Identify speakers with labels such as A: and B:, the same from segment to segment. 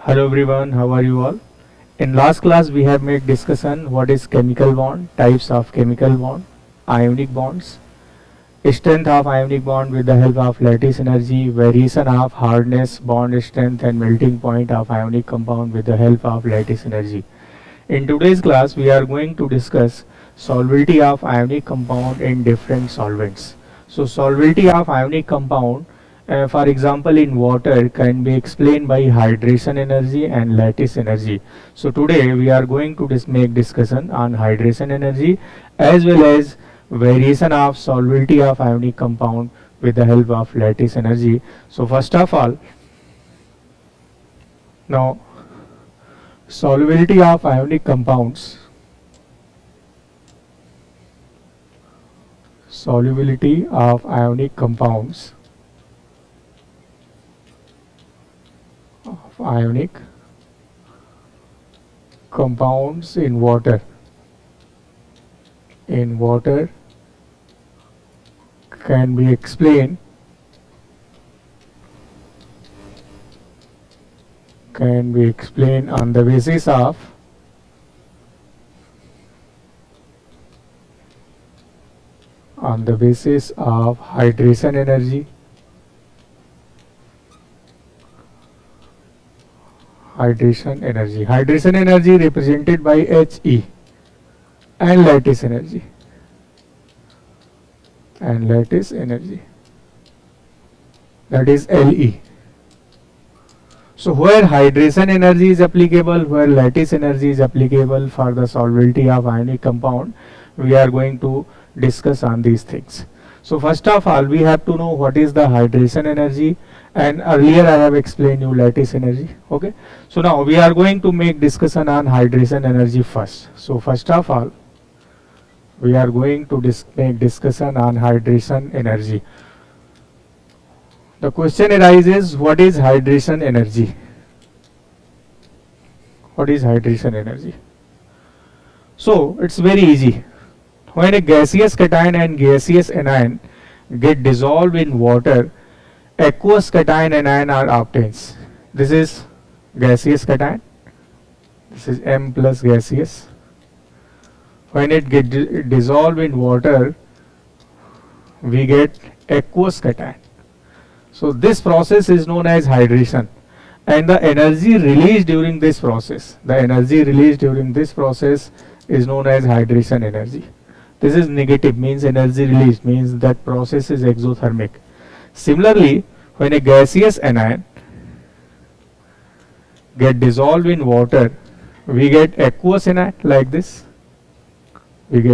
A: Hello everyone, how are you all? In last class we have made discussion what is chemical bond, types of chemical bond, ionic bonds, strength of ionic bond with the help of lattice energy, variation of hardness, bond strength and melting point of ionic compound with the help of lattice energy. In today's class we are going to discuss solubility of ionic compound in different solvents. So solubility of ionic compound for example in water can be explained by hydration energy and lattice energy. So today we are going to make discussion on hydration energy as well as variation of solubility of ionic compound with the help of lattice energy. So first of all, now solubility of ionic compounds. Solubility of ionic compounds in water can be explained on the basis of hydration energy, hydration energy represented by He, and lattice energy, that is Le. So where hydration energy is applicable, where lattice energy is applicable for the solubility of ionic compound, we are going to discuss on these things. So first of all we have to know what is the hydration energy, and earlier I have explained you lattice energy. Okay, so now we are going to make discussion on hydration energy first. So first of all we are going to make discussion on hydration energy. The question arises, what is hydration energy? What is hydration energy? So it's very easy. When a gaseous cation and gaseous anion get dissolved in water, aqueous cation anion are obtained. This is gaseous cation, this is M plus gaseous. When it get dissolved in water, we get aqueous cation. So this process is known as hydration, and the energy released during this process, is known as hydration energy. This is negative, means energy released, means that process is exothermic. Similarly, when a gaseous anion get dissolved in water, we get aqueous anion like this. And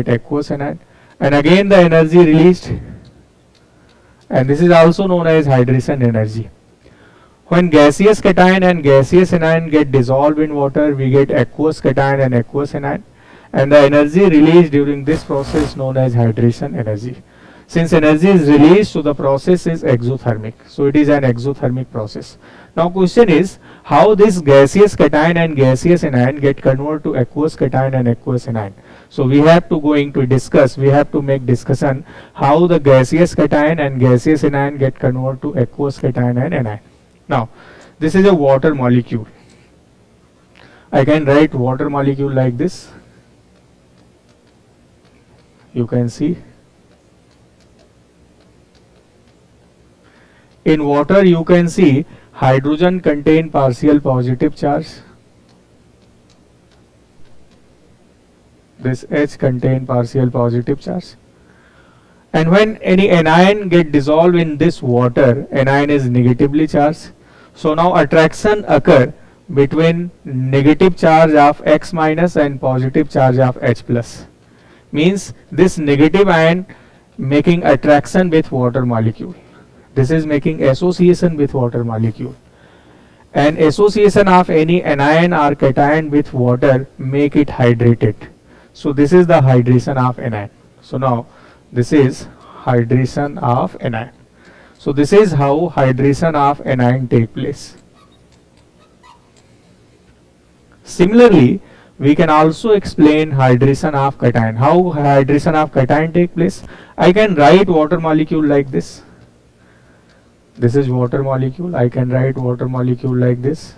A: again the energy released, and this is also known as hydration energy. When gaseous cation and gaseous anion get dissolved in water, we get aqueous cation and aqueous anion, and the energy released during this process known as hydration energy. Since energy is released, so the process is exothermic. So it is an exothermic process. Now question is, how this gaseous cation and gaseous anion get converted to aqueous cation and aqueous anion. So we have to make discussion how the gaseous cation and gaseous anion get converted to aqueous cation and anion. Now this is a water molecule. I can write water molecule like this. You can see in water, you can see hydrogen contain partial positive charge. This H contain partial positive charge. And when any anion get dissolved in this water, anion is negatively charged. So now attraction occur between negative charge of X minus and positive charge of H plus. Means this negative ion making attraction with water molecule. This is making association with water molecule. And association of any anion or cation with water make it hydrated. So this is the hydration of anion. So now this is hydration of anion. So this is how hydration of anion take place. Similarly, we can also explain hydration of cation. How hydration of cation take place? I can write water molecule like this. This is water molecule. I can write water molecule like this.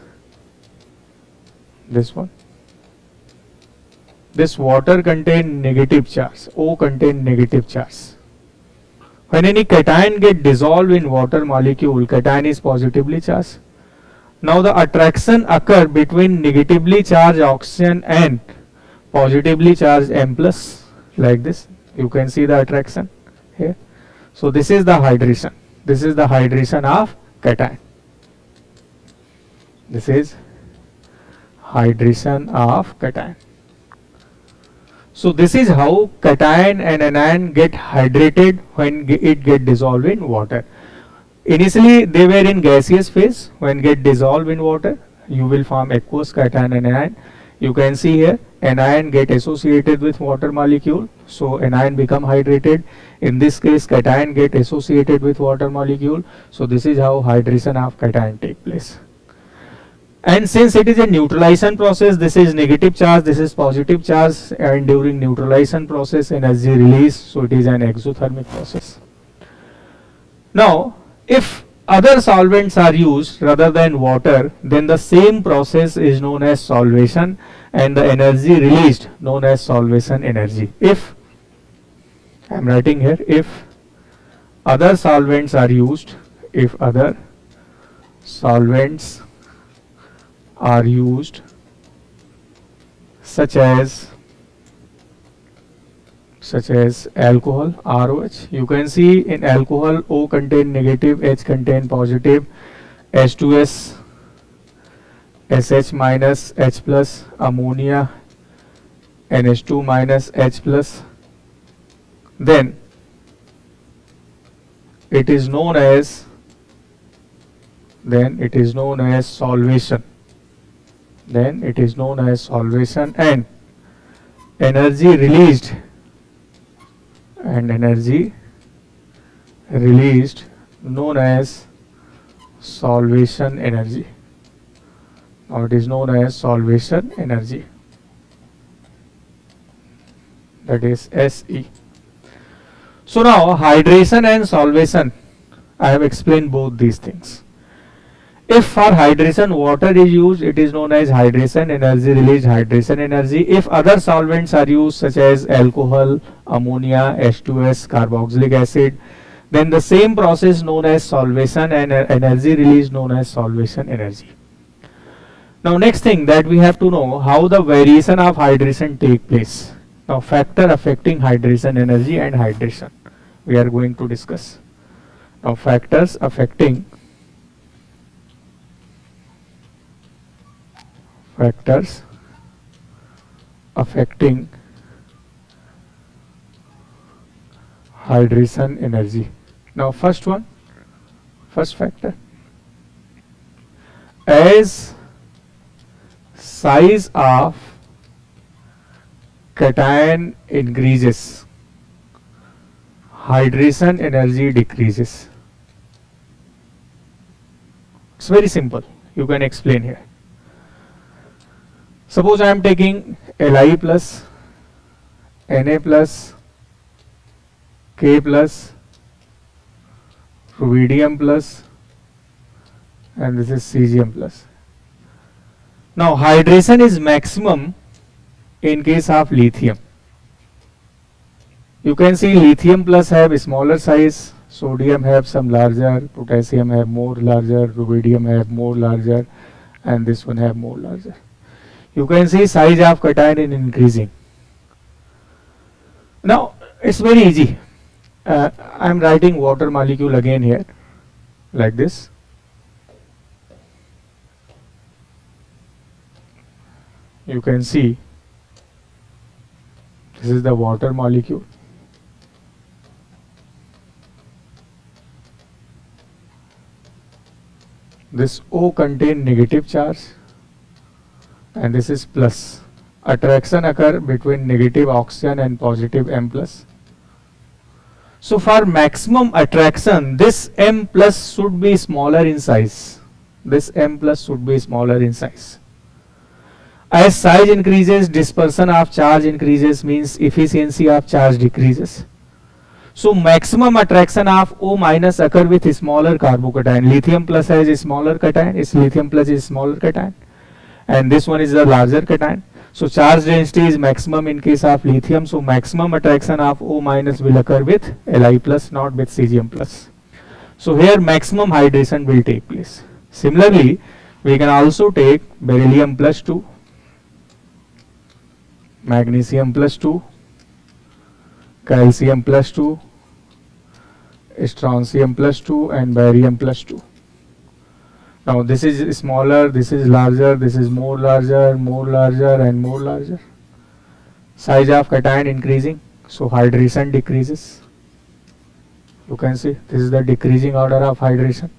A: this one. This water contain negative charge, O contain negative charge. When any cation get dissolved in water molecule, cation is positively charged. Now the attraction occur between negatively charged oxygen and positively charged M plus, like this. You can see the attraction here. So this is the hydration. This is the hydration of cation. This is hydration of cation. So this is how cation and anion get hydrated when it get dissolved in water. Initially they were in gaseous phase. When get dissolved in water, you will form aqueous cation and anion. You can see here anion get associated with water molecule, so anion become hydrated. In this case cation get associated with water molecule, so this is how hydration of cation take place. And since it is a neutralization process, this is negative charge, this is positive charge, and during neutralization process energy release, so it is an exothermic process. Now if other solvents are used rather than water, then the same process is known as solvation and the energy released known as solvation energy. If I am writing here, if other solvents are used, if other solvents are used such as alcohol, ROH. You can see in alcohol O contain negative, H contain positive, H2S, SH minus, H plus, ammonia, NH2 minus, H plus. Then it is known as solvation. Then it is known as solvation, and energy released known as solvation energy. Now it is known as solvation energy, that is SE. So now hydration and solvation, I have explained both these things. If for hydration water is used, it is known as hydration energy released, hydration energy. If other solvents are used such as alcohol, ammonia, H2S, carboxylic acid, then the same process known as solvation and energy released known as solvation energy. Now next thing that we have to know, how the variation of hydration take place. Now factor affecting hydration energy and hydration we are going to discuss. Now factors affecting hydration energy. Now first factor, as size of cation increases, hydration energy decreases. It's very simple, you can explain here. Suppose I am taking Li plus, Na plus, K plus, rubidium plus, and this is cesium plus. Now hydration is maximum in case of lithium. You can see lithium plus have a smaller size, sodium have some larger, potassium have more larger, rubidium have more larger, and this one have more larger. You can see size of cation is increasing. Now it's very easy. I am writing water molecule again here, like this. You can see this is the water molecule. This O contain negative charge and this is plus. Attraction occur between negative oxygen and positive M plus. So for maximum attraction, this M plus should be smaller in size. This M plus should be smaller in size. As size increases, dispersion of charge increases, means efficiency of charge decreases. So maximum attraction of O minus occur with smaller carbocation. Lithium plus has a smaller cation, its lithium plus is smaller cation. and this one is the larger cation. So charge density is maximum in case of lithium, so maximum attraction of O minus will occur with Li plus, not with Cgm plus. So here maximum hydration will take place. Similarly, we can also take beryllium plus 2, magnesium plus 2, calcium plus 2, strontium plus 2, and barium plus 2. Now this is smaller, this is larger, this is more larger, and more larger. Size of cation increasing, so hydration decreases. You can see this is the decreasing order of hydration.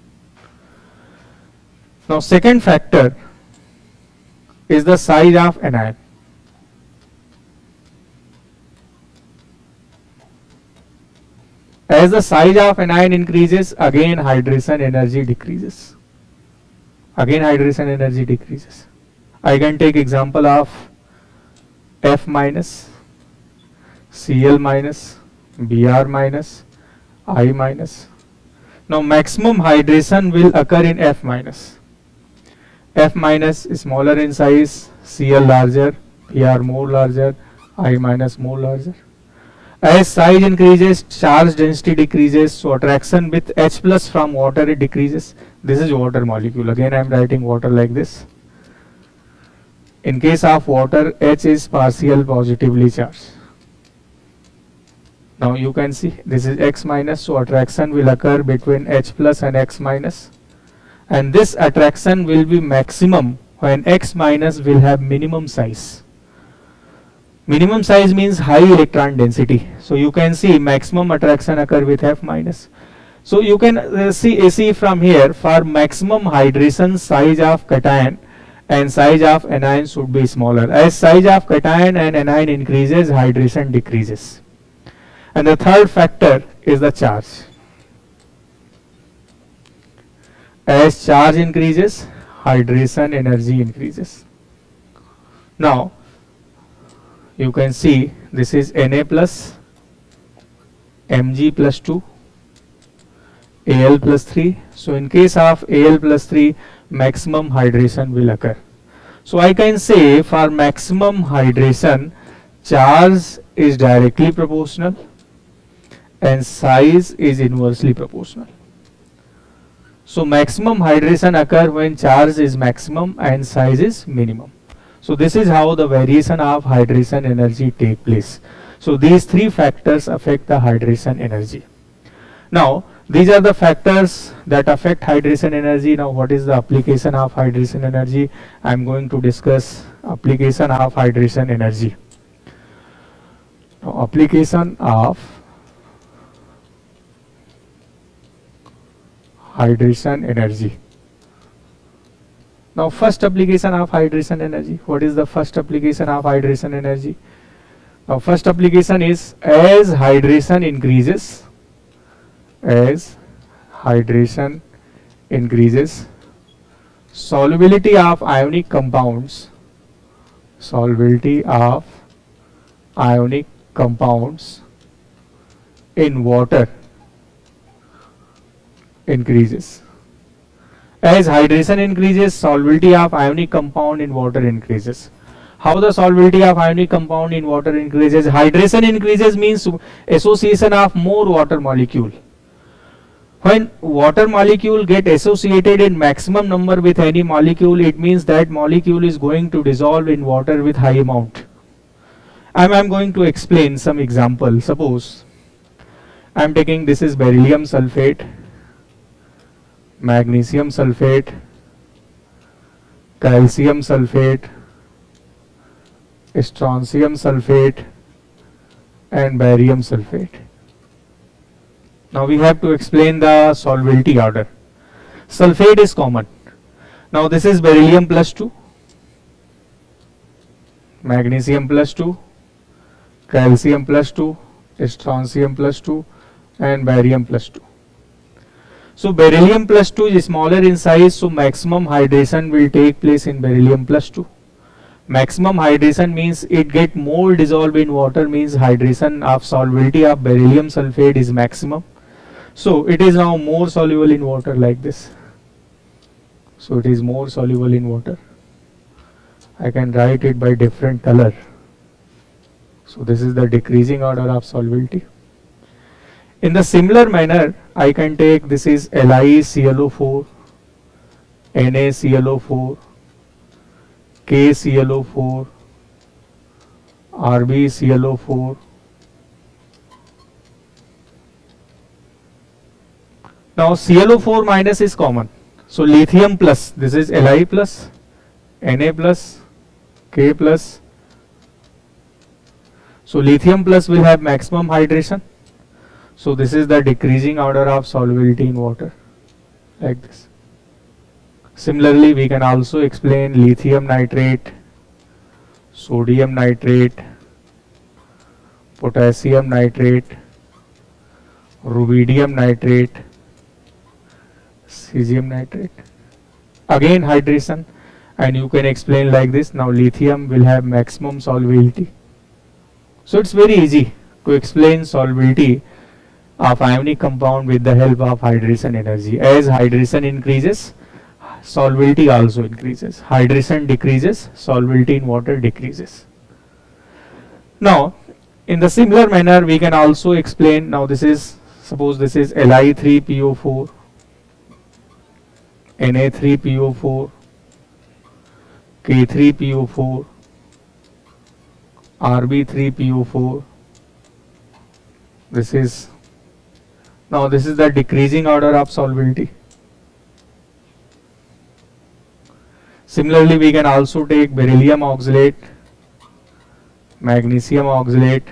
A: Now second factor is the size of anion. As the size of anion increases, again hydration energy decreases. I can take example of F minus, Cl minus, Br minus, I minus. Now maximum hydration will occur in F minus. F minus is smaller in size, Cl larger, Br more larger, I minus more larger. As size increases, charge density decreases, so attraction with H plus from water it decreases. This is water molecule. Again I am writing water like this. In case of water, H is partial positively charged. Now you can see this is X minus, so attraction will occur between H plus and X minus, and this attraction will be maximum when X minus will have minimum size. Minimum size means high electron density, so you can see maximum attraction occur with F minus. So you can see from here, for maximum hydration, size of cation and size of anion should be smaller. As size of cation and anion increases, hydration decreases. And the third factor is the charge. As charge increases, hydration energy increases. Now you can see this is Na plus, Mg plus 2, Al plus 3. So in case of Al plus 3, maximum hydration will occur. So I can say for maximum hydration, charge is directly proportional and size is inversely proportional. So maximum hydration occur when charge is maximum and size is minimum. So this is how the variation of hydration energy take place. So these three factors affect the hydration energy. Now these are the factors that affect hydration energy. Now what is the application of hydration energy? I am going to discuss application of hydration energy. Now application of hydration energy. Now first application of hydration energy. What is the first application of hydration energy? Now first application is as hydration increases, solubility of ionic compounds in water increases. As hydration increases, solubility of ionic compound in water increases. How the solubility of ionic compound in water increases? Hydration increases means association of more water molecule. When water molecule get associated in maximum number with any molecule, it means that molecule is going to dissolve in water with high amount. I am going to explain some example. Suppose I am taking, this is beryllium sulfate, magnesium sulfate, calcium sulfate, strontium sulfate, and barium sulfate. Now we have to explain the solubility order. Sulfate is common. Now this is beryllium plus 2, magnesium plus 2, calcium plus 2, strontium plus 2, and barium plus 2. So beryllium plus 2 is smaller in size, so maximum hydration will take place in beryllium plus 2. Maximum hydration means it get more dissolved in water, means hydration of solubility of beryllium sulfate is maximum. So it is now more soluble in water like this. So it is more soluble in water. I can write it by different color. So this is the decreasing order of solubility. In the similar manner, I can take this is LiClO4, NaClO4, KClO4, RbClO4. Now ClO4 minus is common. So lithium plus, this is Li plus, Na plus, K plus. So lithium plus will have maximum hydration. So this is the decreasing order of solubility in water, like this. Similarly, we can also explain lithium nitrate, sodium nitrate, potassium nitrate, rubidium nitrate, cesium nitrate. Again hydration, and you can explain like this. Now lithium will have maximum solubility. So it's very easy to explain solubility of ionic compound with the help of hydration energy. As hydration increases, solubility also increases. Hydration decreases, solubility in water decreases. Now, in the similar manner, we can also explain. Now, this is, suppose this is Li3PO4, Na3PO4, K3PO4, Rb3PO4. This is, now this is the decreasing order of solubility. Similarly, we can also take beryllium oxalate, magnesium oxalate,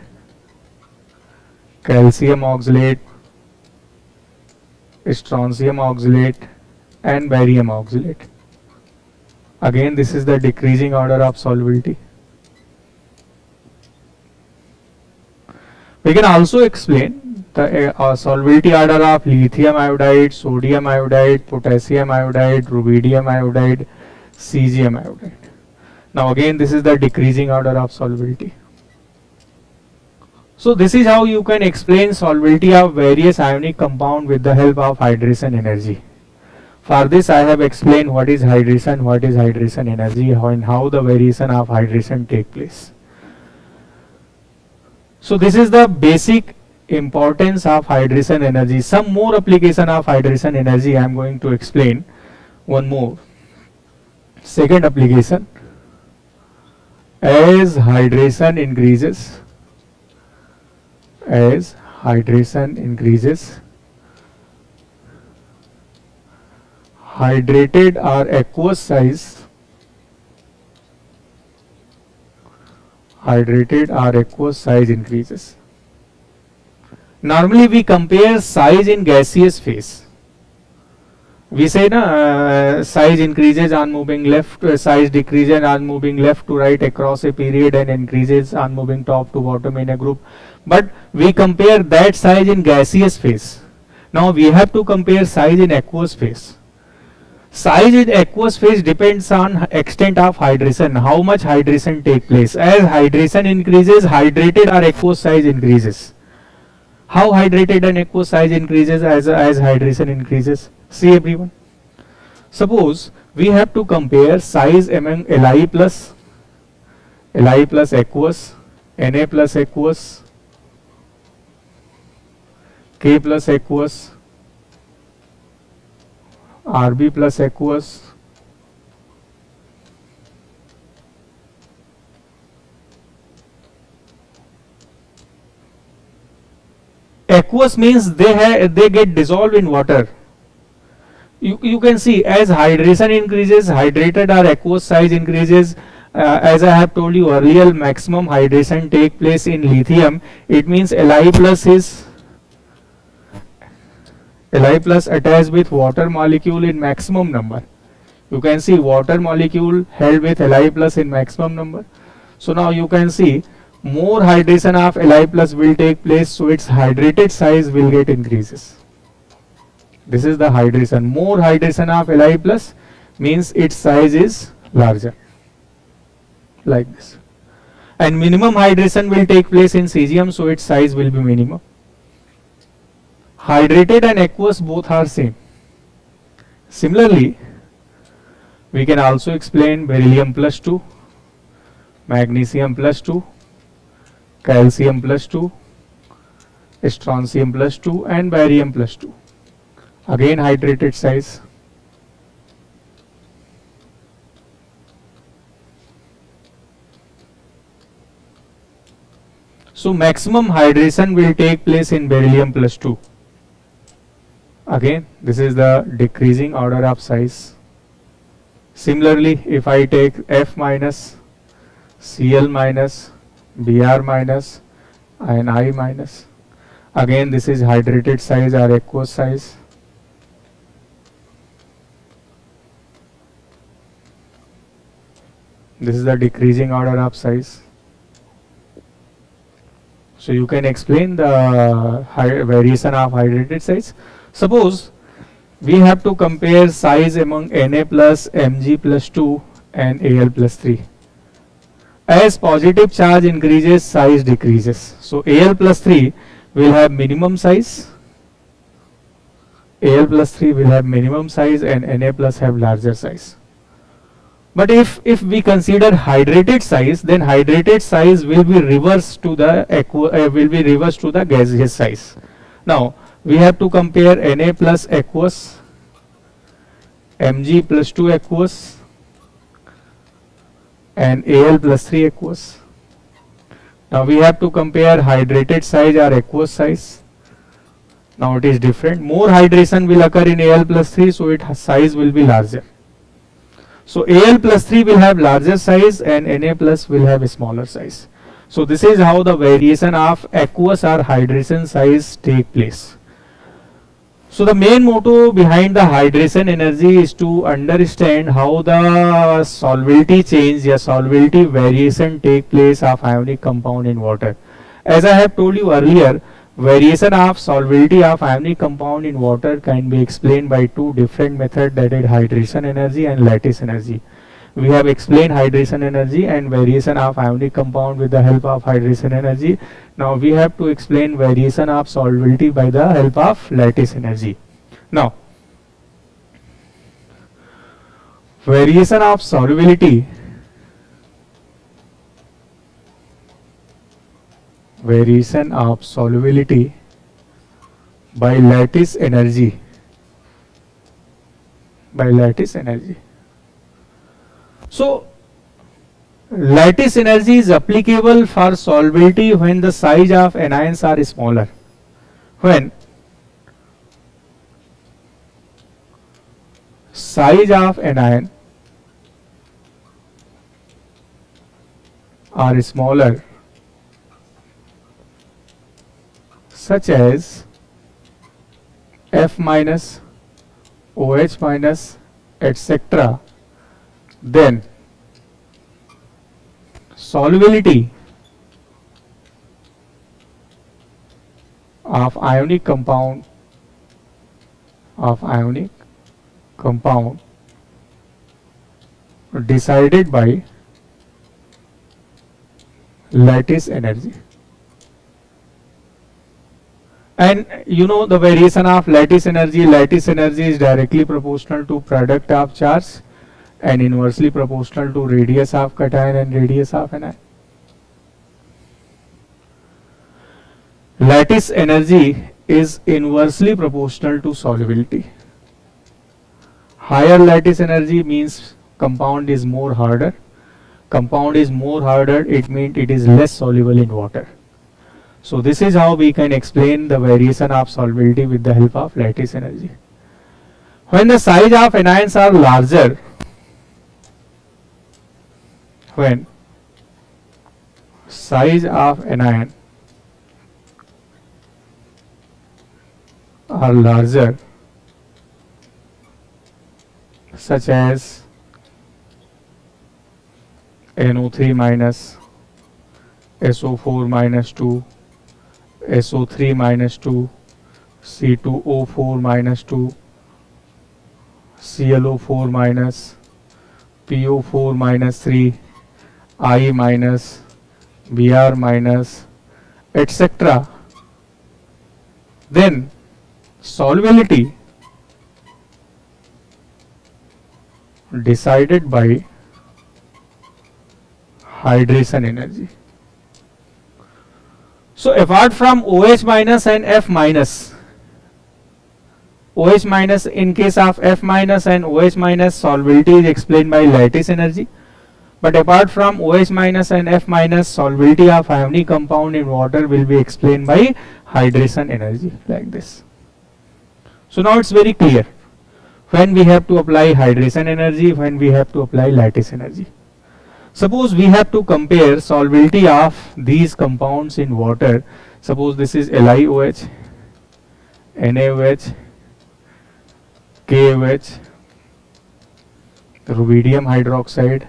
A: calcium oxalate, strontium oxalate, and barium oxalate. Again, this is the decreasing order of solubility. We can also explain the solubility order of lithium iodide, sodium iodide, potassium iodide, rubidium iodide, cesium iodide. Now again, this is the decreasing order of solubility. So this is how you can explain solubility of various ionic compound with the help of hydration energy. For this I have explained what is hydration energy, and how the variation of hydration take place. So this is the basic importance of hydration energy. Some more application of hydration energy I am going to explain. One more. Second application, as hydration increases, hydrated or aqueous size increases. Normally we compare size in gaseous phase. We say size increases on moving left, size decreases on moving left to right across a period, and increases on moving top to bottom in a group. But we compare that size in gaseous phase. Now we have to compare size in aqueous phase. Size in aqueous phase depends on extent of hydration, how much hydration take place. As hydration increases, hydrated or aqueous size increases. How hydrated and aqueous size increases as hydration increases? See everyone. Suppose we have to compare size among Li plus aqueous, Na plus aqueous, K plus aqueous, Rb plus aqueous, aqueous means they get dissolved in water. You can see as hydration increases, hydrated or aqueous size increases. As I have told you earlier, maximum hydration take place in lithium. It means Li plus attached with water molecule in maximum number. You can see water molecule held with Li plus in maximum number. So now you can see more hydration of Li plus will take place, so its hydrated size will get increases. This is the hydration. More hydration of Li plus means its size is larger, like this. And minimum hydration will take place in cesium, so its size will be minimum. Hydrated and aqueous both are same. Similarly, we can also explain beryllium plus 2. magnesium plus 2, calcium plus 2, strontium plus 2 and barium plus 2. Again hydrated size. So maximum hydration will take place in beryllium plus 2. Again, this is the decreasing order of size. Similarly, if I take F minus, Cl minus, Br minus and I minus, again this is hydrated size or aqueous size. This is the decreasing order of size. So you can explain the variation of hydrated size. Suppose we have to compare size among Na plus, Mg plus 2 and Al plus 3. As positive charge increases, size decreases. So Al plus 3 will have minimum size. Al plus 3 will have minimum size and Na plus have larger size. But if we consider hydrated size, then hydrated size will be reversed to the gaseous size. Now we have to compare Na plus aqueous, Mg plus 2 aqueous and Al plus 3 aqueous. Now we have to compare hydrated size or aqueous size. Now it is different. More hydration will occur in Al plus 3, so its size will be larger. So Al plus 3 will have larger size and Na plus will have a smaller size. So this is how the variation of aqueous or hydration size take place. So the main motto behind the hydration energy is to understand how the solubility change or solubility variation take place of ionic compound in water. As I have told you earlier, variation of solubility of ionic compound in water can be explained by two different methods, that is hydration energy and lattice energy. We have explained hydration energy and variation of ionic compound with the help of hydration energy. Now we have to explain variation of solubility by the help of lattice energy. Now, variation of solubility by lattice energy. So lattice energy is applicable for solubility when the size of anions are smaller. When size of anion are smaller, such as F minus, OH minus, etc., then solubility of ionic compound decided by lattice energy. And you know the variation of lattice energy is directly proportional to product of charge and inversely proportional to radius of cation and radius of anion. Lattice energy is inversely proportional to solubility. Higher lattice energy means compound is more harder. It means it is less soluble in water. So this is how we can explain the variation of solubility with the help of lattice energy. When the size of anions are larger, when size of anion are larger, such as NO3 minus, SO4 minus 2, SO3 minus 2, C2O4 minus 2, ClO4 minus, PO4 minus 3, I minus, Br minus, etc., then solubility decided by hydration energy. So apart from OH minus and F minus, OH minus, in case of F minus and OH minus, solubility is explained by lattice energy. But apart from OH minus and F minus, solubility of ionic compound in water will be explained by hydration energy, like this. So now it's very clear when we have to apply hydration energy, when we have to apply lattice energy. Suppose we have to compare solubility of these compounds in water. Suppose this is LiOH, NaOH, KOH, rubidium hydroxide,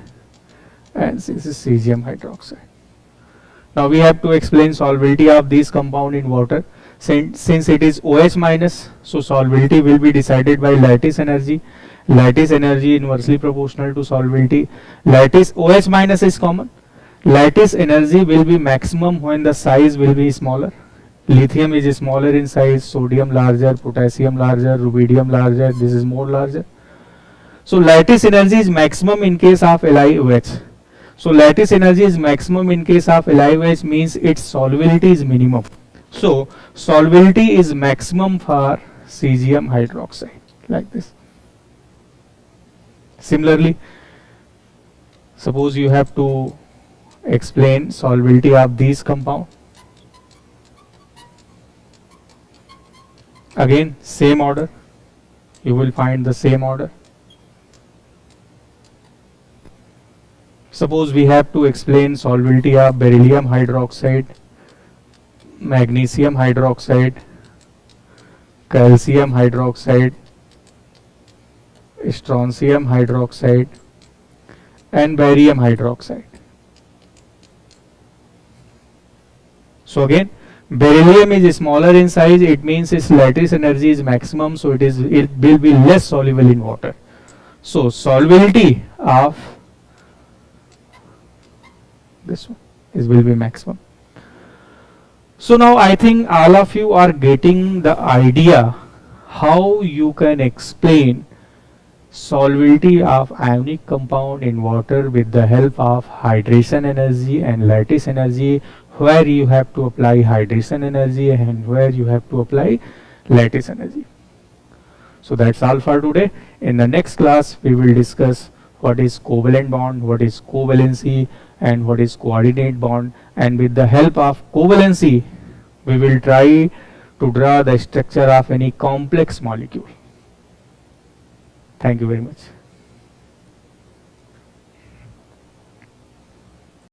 A: and this is cesium hydroxide. Now we have to explain solubility of these compound in water. Since it is OH minus, so solubility will be decided by lattice energy. Lattice energy inversely proportional to solubility. Lattice OH minus is common. Lattice energy will be maximum when the size will be smaller. Lithium is smaller in size, sodium larger, potassium larger, rubidium larger, this is more larger. So lattice energy is maximum in case of LiOH. So lattice energy is maximum in case of LiOH means its solubility is minimum. So solubility is maximum for cesium hydroxide, like this. Similarly, suppose you have to explain solubility of these compound. Again, same order, you will find the same order. Suppose we have to explain solubility of beryllium hydroxide, magnesium hydroxide, calcium hydroxide, strontium hydroxide, and barium hydroxide. So again, beryllium is smaller in size, it means its lattice energy is maximum, so it will be less soluble in water. So solubility of this one will be maximum. So now I think all of you are getting the idea how you can explain solubility of ionic compound in water with the help of hydration energy and lattice energy, where you have to apply hydration energy and where you have to apply lattice energy. So that's all for today. In the next class we will discuss what is covalent bond, what is covalency, and what is coordinate bond, and with the help of covalency we will try to draw the structure of any complex molecule. Thank you very much.